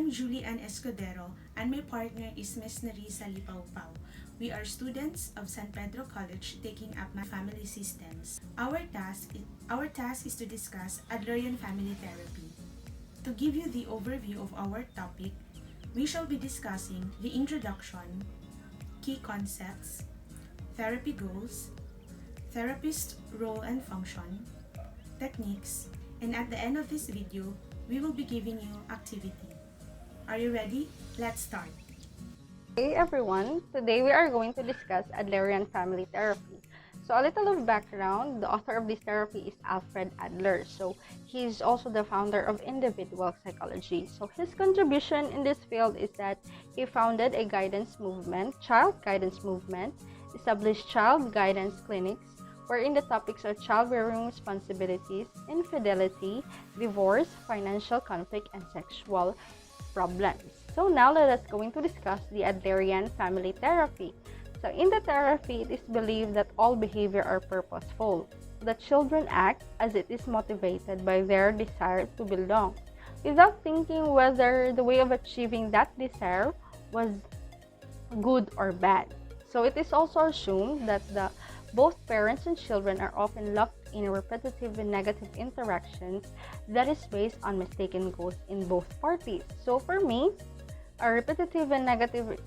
I'm Julie Ann Escudero, and my partner is Miss Nerissa Lipau-Pau. We are students of San Pedro College taking up family systems. Our task is to discuss Adlerian family therapy. To give you the overview of our topic, we shall be discussing the introduction, key concepts, therapy goals, therapist role and function, techniques, and at the end of this video, we will be giving you activity. Are you ready? Let's start. Hey everyone, today we are going to discuss Adlerian family therapy. So a little of background, the author of this therapy is Alfred Adler. So he's also the founder of individual psychology. So his contribution in this field is that he founded a child guidance movement, established child guidance clinics, wherein the topics are child-rearing responsibilities, infidelity, divorce, financial conflict, and sexual problems. So now let us going to discuss the Adlerian family therapy. So in the therapy, it is believed that all behavior are purposeful. The children act as it is motivated by their desire to belong, without thinking whether the way of achieving that desire was good or bad. So it is also assumed that both parents and children are often locked in repetitive and negative interactions that is based on mistaken goals in both parties. So for me, a repetitive and negative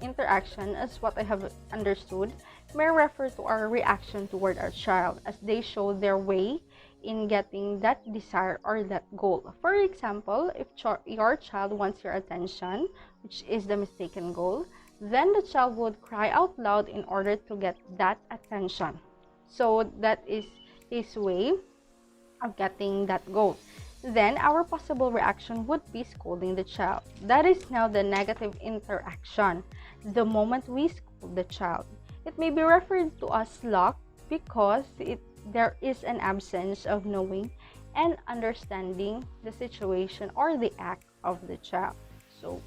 interaction, as what I have understood, may refer to our reaction toward our child as they show their way in getting that desire or that goal. For example, if your child wants your attention, which is the mistaken goal, then the child would cry out loud in order to get that attention. So that is his way of getting that goal. Then our possible reaction would be scolding the child. That is now the negative interaction. The moment we scold the child, it may be referred to as locked because there is an absence of knowing and understanding the situation or the act of the child. So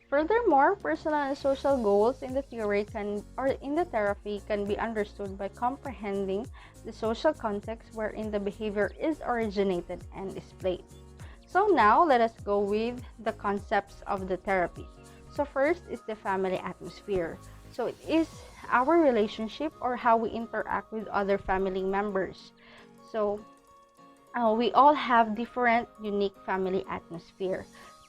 furthermore, personal and social goals in the therapy can be understood by comprehending the social context wherein the behavior is originated and displayed. So now let us go with the concepts of the therapy. So first is the family atmosphere. So it is our relationship or how we interact with other family members. So we all have different unique family atmosphere.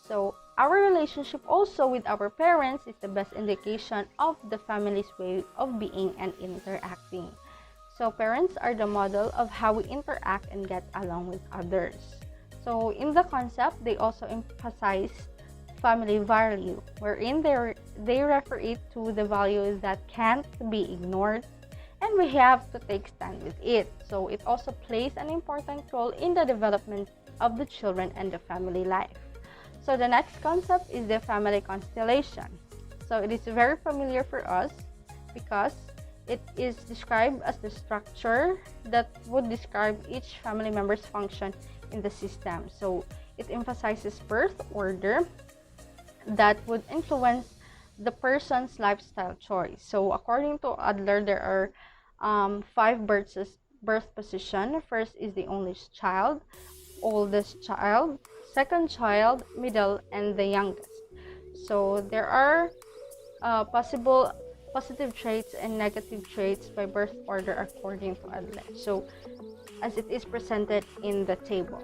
So our relationship also with our parents is the best indication of the family's way of being and interacting. So parents are the model of how we interact and get along with others. So in the concept, they also emphasize family value, wherein they refer it to the value that can't be ignored and we have to take stand with it. So it also plays an important role in the development of the children and the family life. So the next concept is the family constellation. So it is very familiar for us because it is described as the structure that would describe each family member's function in the system. So it emphasizes birth order that would influence the person's lifestyle choice. So according to Adler, there are 5 birth position. First is the oldest child, second child, middle, and the youngest. So there are possible positive traits and negative traits by birth order according to Adler. So as it is presented in the table.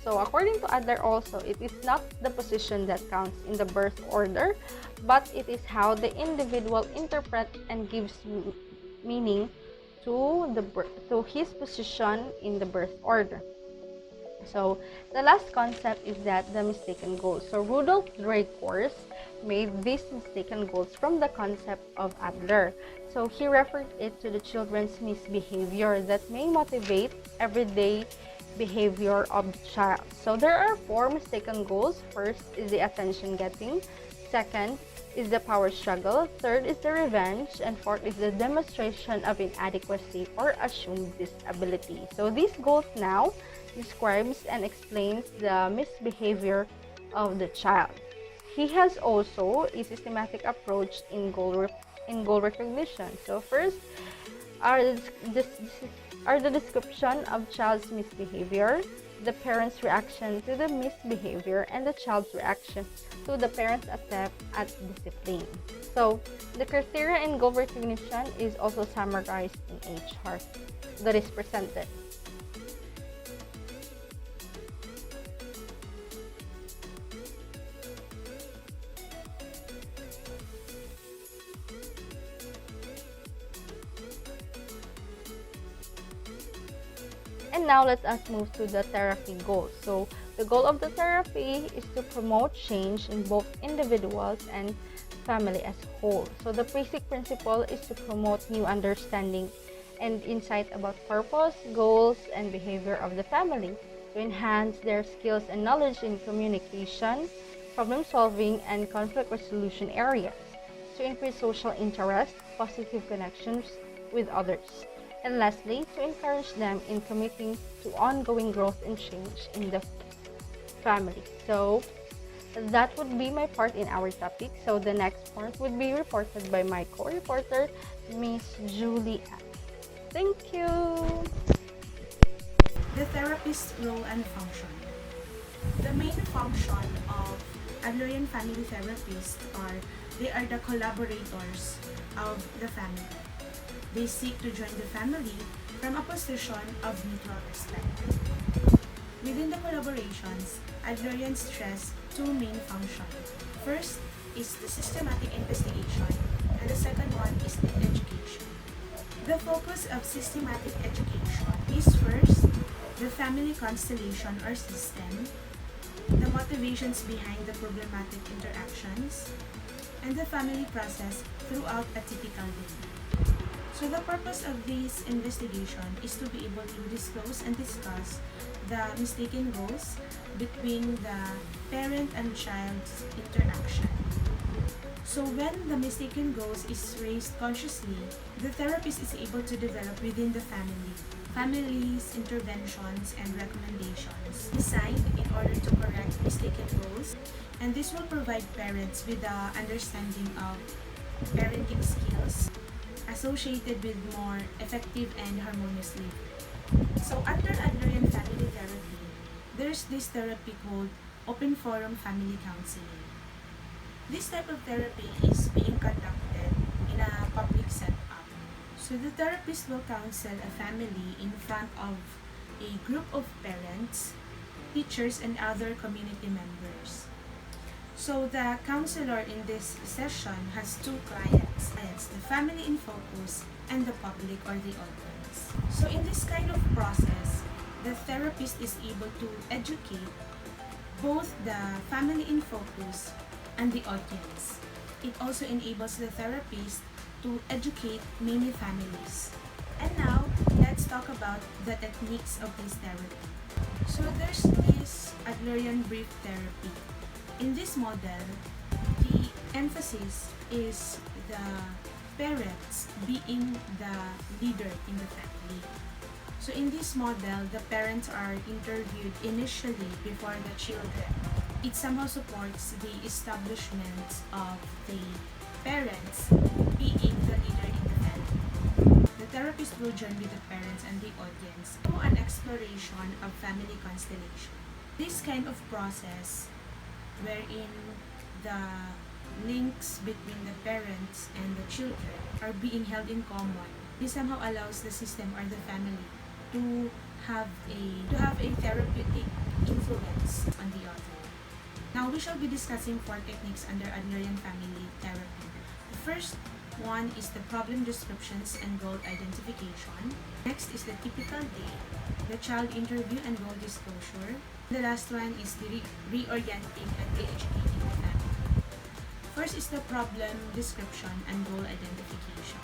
So according to Adler also, it is not the position that counts in the birth order, but it is how the individual interprets and gives meaning to his position in the birth order. So the last concept is that the mistaken goals. So Rudolf Dreikurs made these mistaken goals from the concept of Adler. So he referred it to the children's misbehavior that may motivate everyday behavior of the child. So there are 4 mistaken goals. First is the attention getting, second is the power struggle, third is the revenge, and fourth is the demonstration of inadequacy or assumed disability. So these goals now describes and explains the misbehavior of the child. he has also a systematic approach in goal recognition. So first are are the description of child's misbehavior, the parent's reaction to the misbehavior, and the child's reaction to the parent's attempt at discipline. So the criteria in goal recognition is also summarized in a chart that is presented. And now let us move to the therapy goals. So the goal of the therapy is to promote change in both individuals and family as whole. So the basic principle is to promote new understanding and insight about purpose, goals, and behavior of the family, to enhance their skills and knowledge in communication, problem solving, and conflict resolution areas, to increase social interest, positive connections with others, and lastly, to encourage them in committing to ongoing growth and change in the family. So that would be my part in our topic. So the next part would be reported by my co-reporter, Miss Julie Ann. Thank you. The therapist's role and function. The main function of Adlerian family therapists are they are the collaborators of the family. They seek to join the family from a position of mutual respect. Within the collaborations, Adlerians stress two main functions. First is the systematic investigation, and the second one is the education. The focus of systematic education is first, the family constellation or system, the motivations behind the problematic interactions, and the family process throughout a typical day. So the purpose of this investigation is to be able to disclose and discuss the mistaken goals between the parent and child's interaction. So when the mistaken goals is raised consciously, the therapist is able to develop within the family's interventions and recommendations designed in order to correct mistaken goals, and this will provide parents with the understanding of parenting skills associated with more effective and harmonious living. So under Adlerian family therapy, there's this therapy called open forum family counseling. This type of therapy is being conducted in a public setup. So the therapist will counsel a family in front of a group of parents, teachers, and other community members. So the counselor in this session has two clients, the family in focus and the public or the audience. So in this kind of process, the therapist is able to educate both the family in focus and the audience. It also enables the therapist to educate many families. And now, let's talk about the techniques of this therapy. So there's this Adlerian brief therapy. In this model, the emphasis is the parents being the leader in the family. So in this model, the parents are interviewed initially before the children. It somehow supports the establishment of the parents being the leader in the family. The therapist will join with the parents and the audience to an exploration of family constellation. This kind of process wherein the links between the parents and the children are being held in common, this somehow allows the system or the family to have a therapeutic influence on the other. Now we shall be discussing 4 techniques under Adlerian family therapy. The first one is the problem descriptions and goal identification. Next is the typical day, the child interview and goal disclosure. The last one is the reorienting and re-educating the family. First is the problem description and goal identification.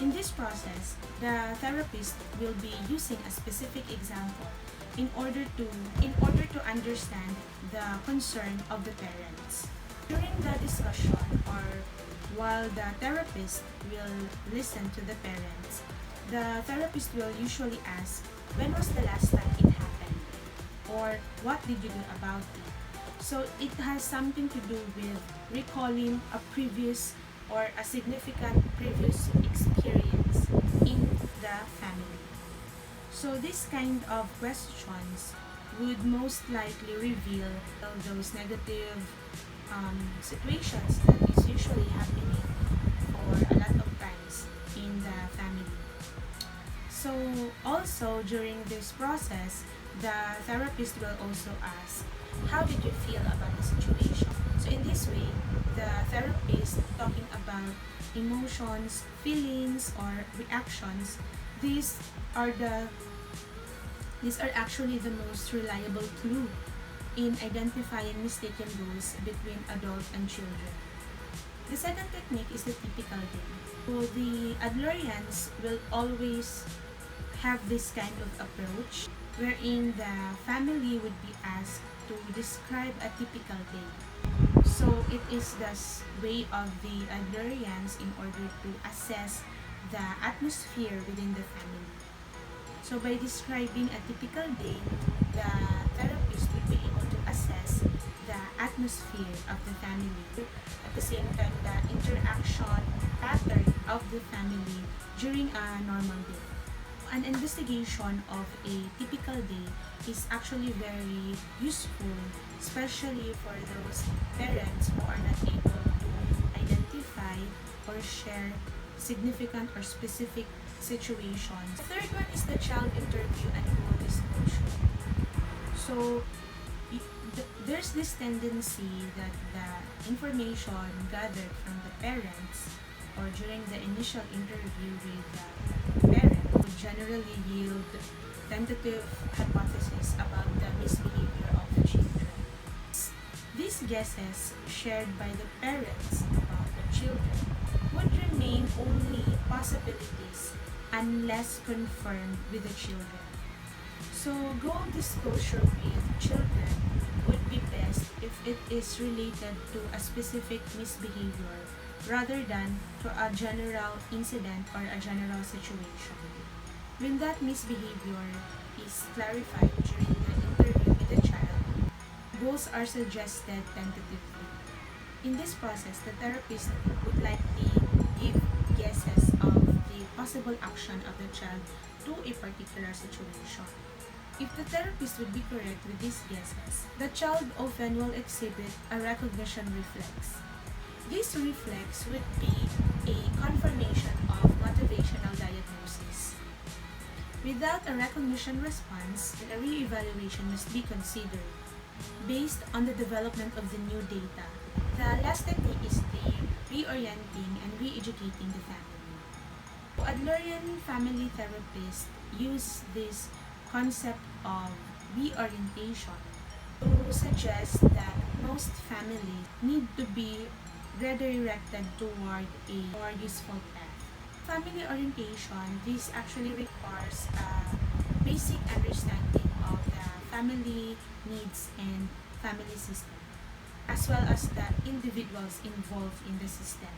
In this process, the therapist will be using a specific example in order to understand the concern of the parents. During the discussion or while the therapist will listen to the parents, the therapist will usually ask, when was the last time it happened? Or what did you do about it? So it has something to do with recalling a previous or a significant previous experience in the family. So this kind of questions would most likely reveal those negative situations that is usually happening for a lot of times in the family. So also during this process, the therapist will also ask, how did you feel about the situation? So in this way, the therapist talking about emotions, feelings, or reactions, these are the these are actually the most reliable clue in identifying mistaken goals between adult and children. The second technique is the typical day. So the Adlerians will always have this kind of approach wherein the family would be asked to describe a typical day. So it is the way of the Adlerians in order to assess the atmosphere within the family. So by describing a typical day, the therapist would be able to assess the atmosphere of the family. At the same time, the interaction pattern of the family during a normal day. An investigation of a typical day is actually very useful, especially for those parents who are not able to identify or share significant or specific situations. The third one is the child interview and goal disclosure. So there's this tendency that the information gathered from the parents or during the initial interview with the parent would generally yield tentative hypotheses about the misbehavior of the children. These guesses shared by the parents about the children would remain only possibilities unless confirmed with the children. So goal disclosure with children would be best if it is related to a specific misbehavior rather than to a general incident or a general situation. When that misbehavior is clarified during the interview with the child, goals are suggested tentatively. In this process, the therapist would likely give guesses of the possible action of the child to a particular situation. If the therapist would be correct with these guesses, the child often will exhibit a recognition reflex. This reflex would be a confirmation of motivational diagnosis. Without a recognition response, a re-evaluation must be considered based on the development of the new data. The last technique is the reorienting and re-educating the family. Adlerian family therapists use this concept of reorientation to suggest that most families need to be redirected toward a more useful path. Family orientation, this actually requires a basic understanding of the family needs and family system, as well as the individuals involved in the system.